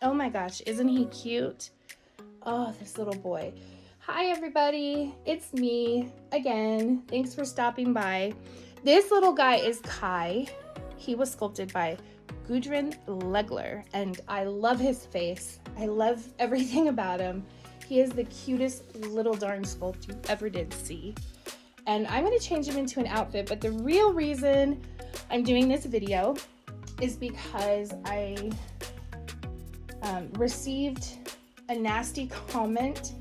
Oh my gosh, isn't he cute? Oh, this little boy. Hi everybody, it's me again. Thanks for stopping by. This little guy is Kai. He was sculpted by Gudrun Legler, and I love his face. I love everything about him. He is the cutest little darn sculpt you ever did see. And I'm gonna change him into an outfit, but the real reason I'm doing this video is because I received a nasty comment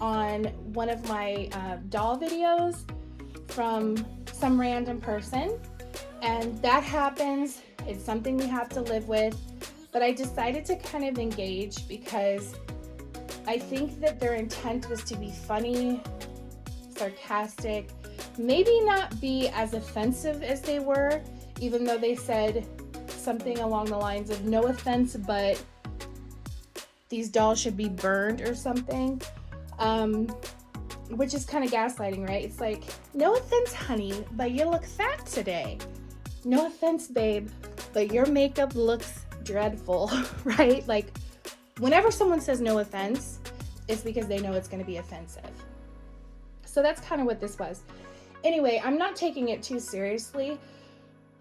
on one of my doll videos from some random person, and that happens. It's something we have to live with, but I decided to kind of engage because I think that their intent was to be funny, sarcastic, maybe not be as offensive as they were, even though they said something along the lines of no offense, but these dolls should be burned or something, which is kind of gaslighting, right? It's like, no offense, honey, but you look fat today. No offense, babe, but your makeup looks dreadful, right? Like, whenever someone says no offense, it's because they know it's going to be offensive. So that's kind of what this was. Anyway, I'm not taking it too seriously.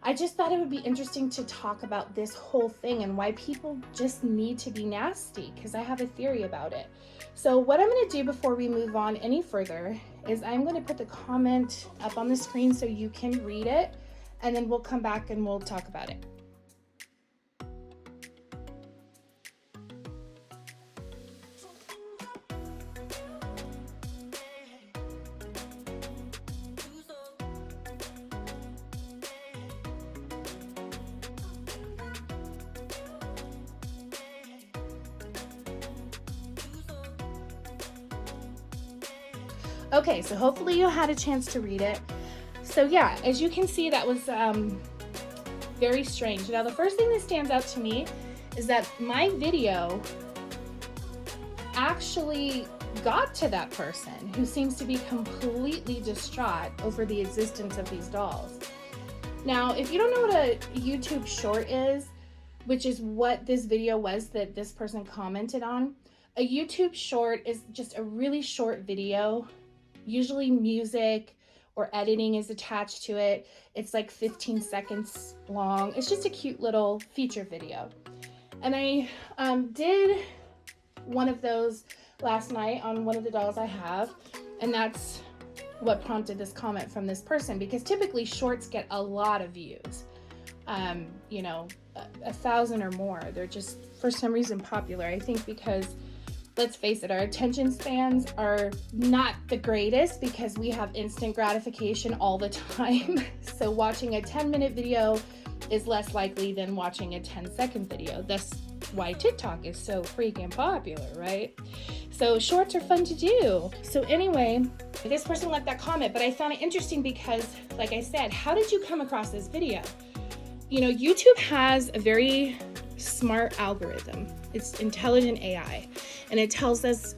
I just thought it would be interesting to talk about this whole thing and why people just need to be nasty, because I have a theory about it. So what I'm going to do before we move on any further is I'm going to put the comment up on the screen so you can read it, and then we'll come back and we'll talk about it. Okay, so hopefully you had a chance to read it. So yeah, as you can see, that was very strange. Now, the first thing that stands out to me is that my video actually got to that person who seems to be completely distraught over the existence of these dolls. Now, if you don't know what a YouTube short is, which is what this video was that this person commented on, a YouTube short is just a really short video. Usually music or editing is attached to it. It's like 15 seconds long. It's just a cute little feature video. And I did one of those last night on one of the dolls I have, and that's what prompted this comment from this person, because typically shorts get a lot of views, you know, 1,000 or more. They're just, for some reason, popular. I think because, let's face it, our attention spans are not the greatest because we have instant gratification all the time. So watching a 10-minute video is less likely than watching a 10-second video. That's why TikTok is so freaking popular, right? So shorts are fun to do. So anyway, this person left that comment, but I found it interesting because, like I said, how did you come across this video? You know, YouTube has a very smart algorithm. It's intelligent AI, and it tells us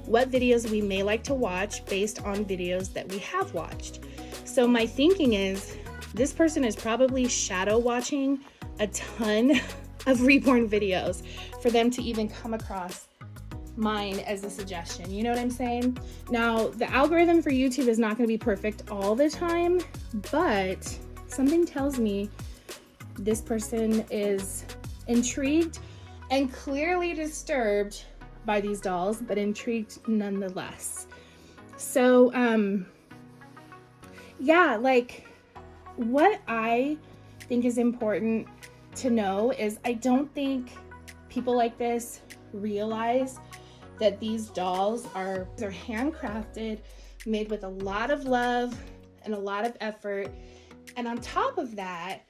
what videos we may like to watch based on videos that we have watched. So my thinking is this person is probably shadow watching a ton of Reborn videos for them to even come across mine as a suggestion. You know what I'm saying? Now, the algorithm for YouTube is not going to be perfect all the time, but something tells me this person is intrigued and clearly disturbed by these dolls, but intrigued nonetheless. So, yeah, like, what I think is important to know is I don't think people like this realize that these dolls they're handcrafted, made with a lot of love and a lot of effort. And on top of that,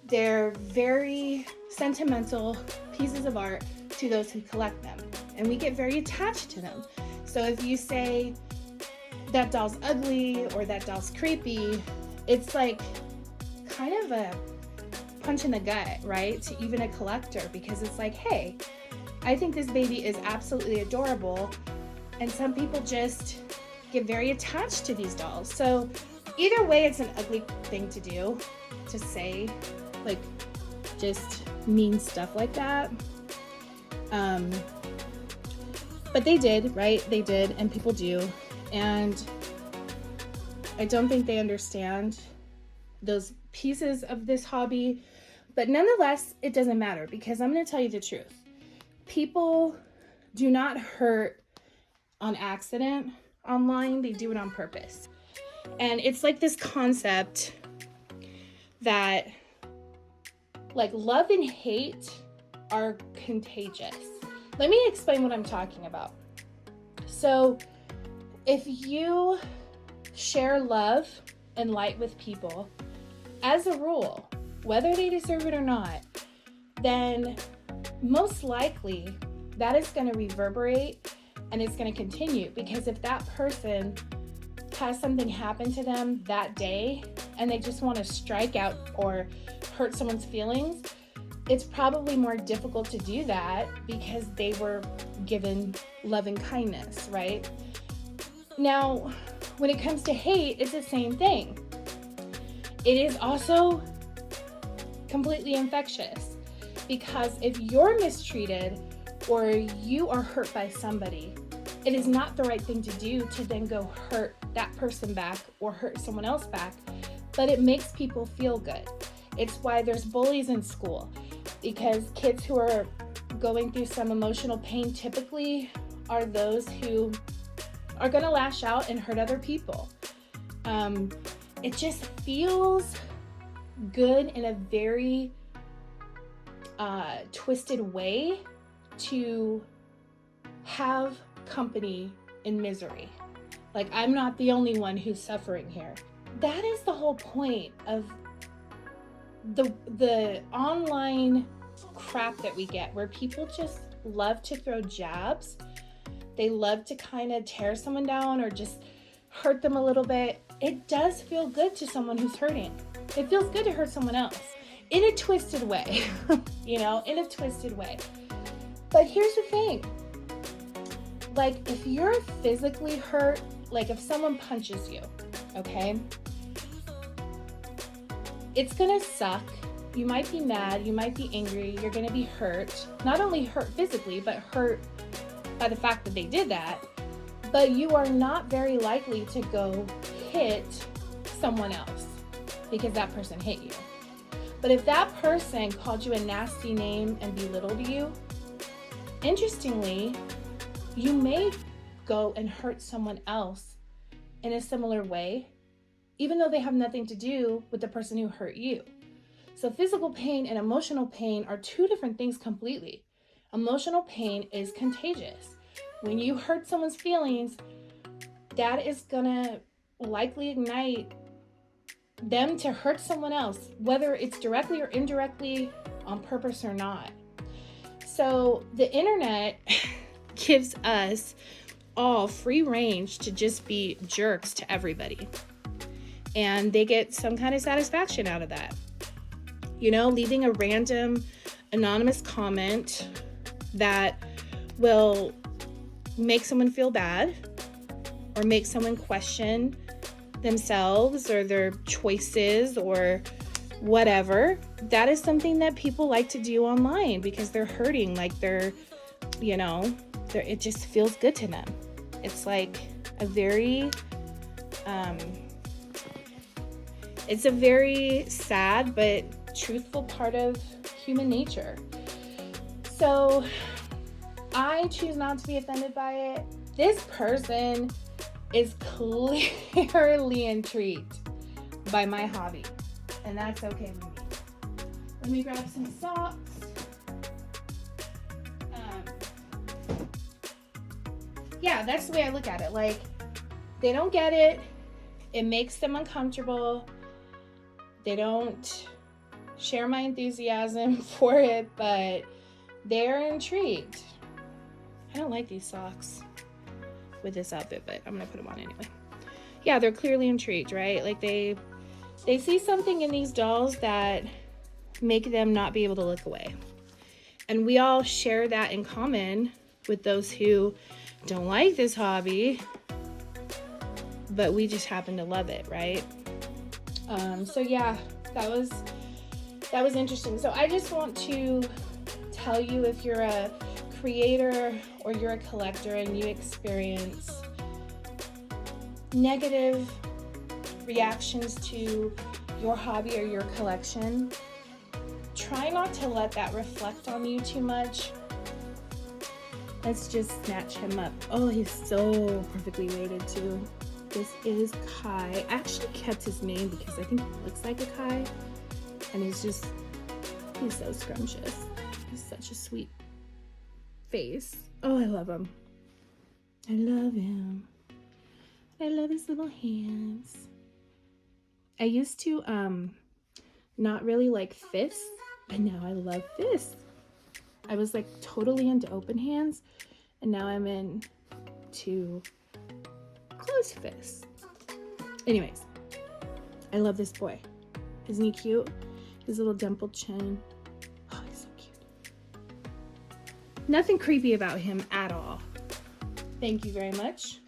they're very sentimental pieces of art to those who collect them. And we get very attached to them. So if you say that doll's ugly or that doll's creepy, it's like kind of a punch in the gut, right? To even a collector, because it's like, hey, I think this baby is absolutely adorable. And some people just get very attached to these dolls. So either way, it's an ugly thing to do, to say, like, just mean stuff like that. But they did, right? They did, and people do. And I don't think they understand those pieces of this hobby. But nonetheless, it doesn't matter, because I'm going to tell you the truth. People do not hurt on accident online. They do it on purpose. And it's like this concept that like love and hate are contagious. Let me explain what I'm talking about. So if you share love and light with people, as a rule, whether they deserve it or not, then most likely that is going to reverberate and it's going to continue. Because if that person has something happen to them that day and they just want to strike out or hurt someone's feelings, it's probably more difficult to do that because they were given love and kindness, right? Now, when it comes to hate, it's the same thing. It is also completely infectious, because if you're mistreated or you are hurt by somebody, it is not the right thing to do to then go hurt that person back or hurt someone else back, but it makes people feel good. It's why there's bullies in school, because kids who are going through some emotional pain typically are those who are going to lash out and hurt other people. It just feels good in a very twisted way to have company in misery. Like, I'm not the only one who's suffering here. That is the whole point of the online crap that we get, where people just love to throw jabs. They love to kind of tear someone down or just hurt them a little bit. It does feel good to someone who's hurting. It feels good to hurt someone else in a twisted way, in a twisted way. But here's the thing. Like, if you're physically hurt, like if someone punches you, okay? It's gonna suck. You might be mad, you might be angry, you're gonna be hurt. Not only hurt physically, but hurt by the fact that they did that. But you are not very likely to go hit someone else because that person hit you. But if that person called you a nasty name and belittled you, interestingly, you may go and hurt someone else in a similar way, even though they have nothing to do with the person who hurt you. So physical pain and emotional pain are two different things completely. Emotional pain is contagious. When you hurt someone's feelings, that is gonna likely ignite them to hurt someone else, whether it's directly or indirectly, on purpose or not. So the internet gives us all free range to just be jerks to everybody. And they get some kind of satisfaction out of that. Leaving a random anonymous comment that will make someone feel bad or make someone question themselves or their choices or whatever. That is something that people like to do online because they're hurting, like it just feels good to them. It's like a very it's a very sad but truthful part of human nature. So I choose not to be offended by it. This person is clearly intrigued by my hobby, and that's okay with me. Let me grab some socks. Yeah, that's the way I look at it. Like, they don't get it. It makes them uncomfortable. They don't share my enthusiasm for it, but they're intrigued. I don't like these socks with this outfit, but I'm gonna put them on anyway. Yeah, they're clearly intrigued, right? Like they see something in these dolls that make them not be able to look away. And we all share that in common with those who don't like this hobby, but we just happen to love it, right? So yeah, that was interesting. So I just want to tell you, if you're a creator or you're a collector and you experience negative reactions to your hobby or your collection, try not to let that reflect on you too much. Let's just snatch him up. Oh, he's so perfectly weighted too. This is Kai. I actually kept his name because I think he looks like a Kai, and he's so scrumptious. He's such a sweet face. Oh, I love him. I love him. I love his little hands. I used to not really like fists, but now I love fists. I was like totally into open hands, and now I'm into closed fists. Anyways, I love this boy. Isn't he cute? His little dimpled chin. Oh, he's so cute. Nothing creepy about him at all. Thank you very much.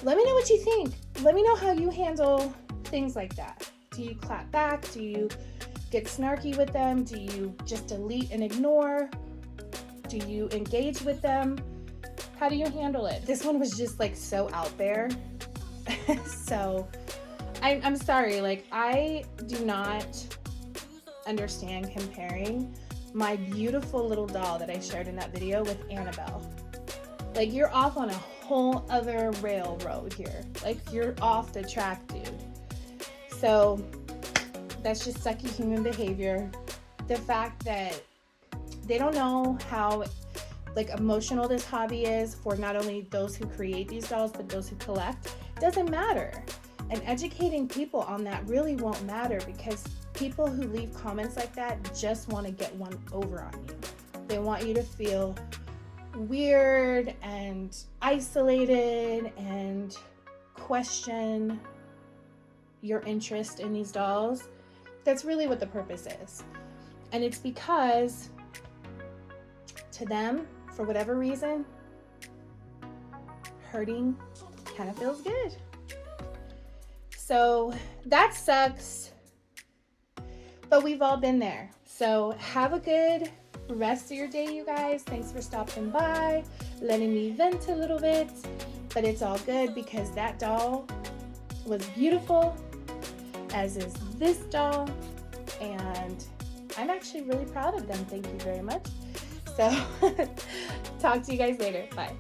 Let me know what you think. Let me know how you handle things like that. Do you clap back? Do you get snarky with them? Do you just delete and ignore? Do you engage with them? How do you handle it? This one was just like so out there. So I'm sorry, like I do not understand comparing my beautiful little doll that I shared in that video with Annabelle. Like you're off on a whole other railroad here. Like you're off the track, dude. So that's just sucky human behavior. The fact that they don't know how like emotional this hobby is for not only those who create these dolls, but those who collect, doesn't matter. And educating people on that really won't matter, because people who leave comments like that just want to get one over on you. They want you to feel weird and isolated and question your interest in these dolls. That's really what the purpose is. And it's because to them, for whatever reason, hurting kind of feels good. So that sucks, but we've all been there. So have a good rest of your day, you guys. Thanks for stopping by, letting me vent a little bit, but it's all good because that doll was beautiful, as is this doll, and I'm actually really proud of them. Thank you very much. So talk to you guys later. Bye.